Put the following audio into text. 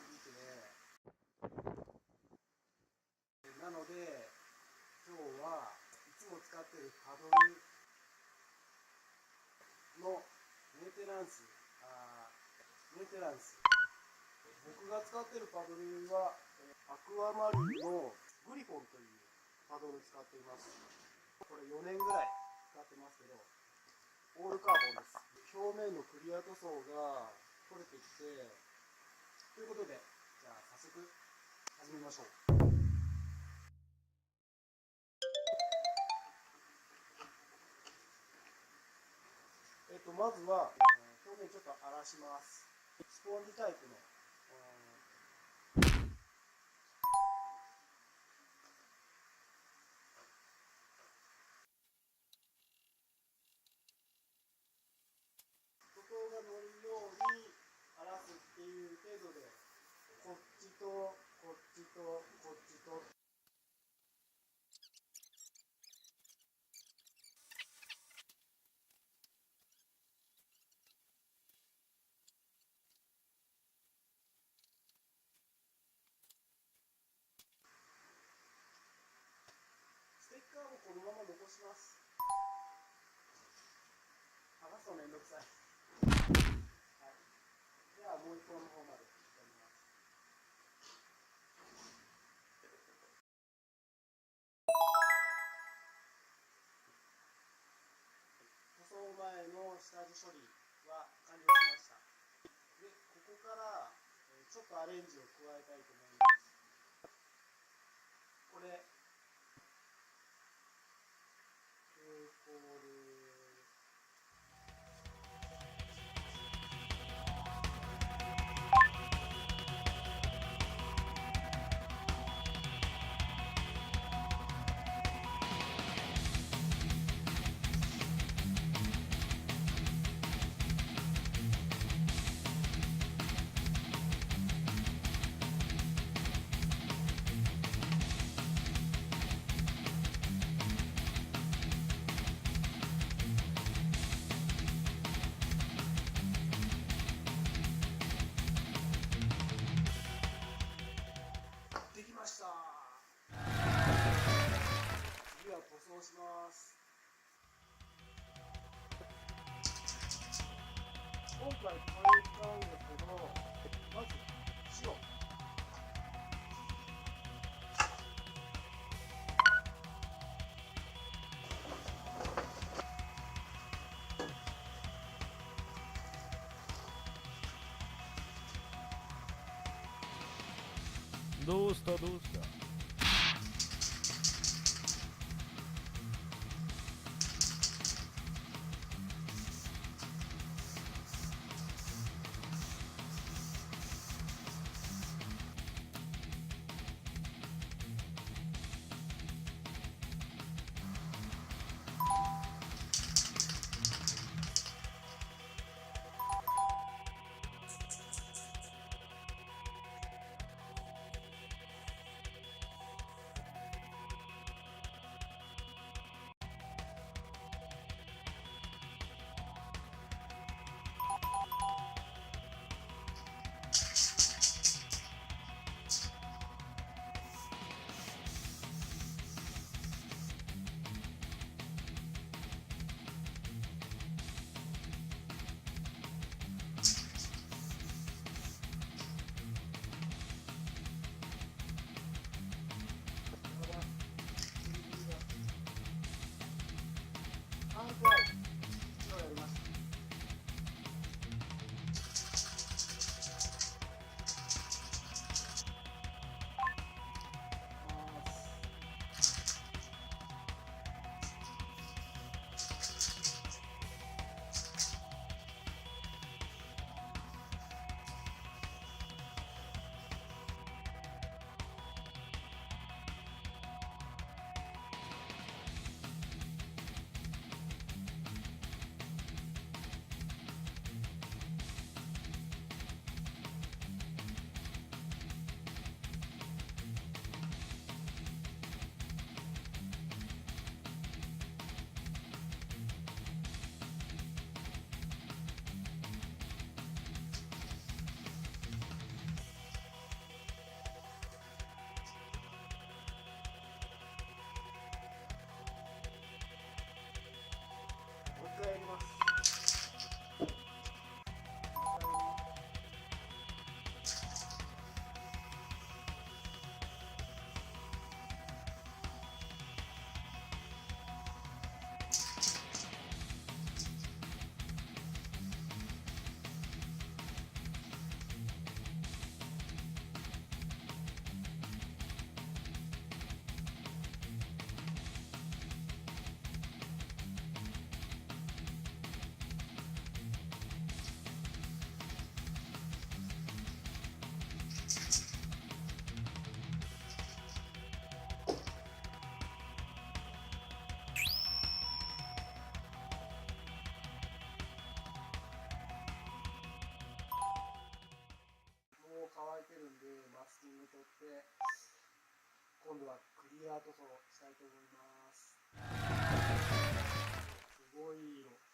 すぎて、なので今日はいつも使っているパドルのメンテナンス、僕が使っているパドルはアクアマリンのグリフォンというパドルを使っています。これ4年ぐらい使ってますけど、オールカーボンです。表面のクリア塗装が取れてきて、ということで、じゃあ早速始めましょう。まずは表面ちょっと荒らします。スポンジタイプの外が乗るように荒らすっていう程度で、こっちとこっちとこっちと。ステッカーをこのまま残します。剥がすとめんどくさい。はい、ではもう一方の方までやります。塗装前の下地処理は完了しました。で、ここからちょっとアレンジを加えたいと思います。これこれできました。次は塗装します。今回変えたんですけど、まず白。どうしたどうした。ター塗装したいと思います。すごい色。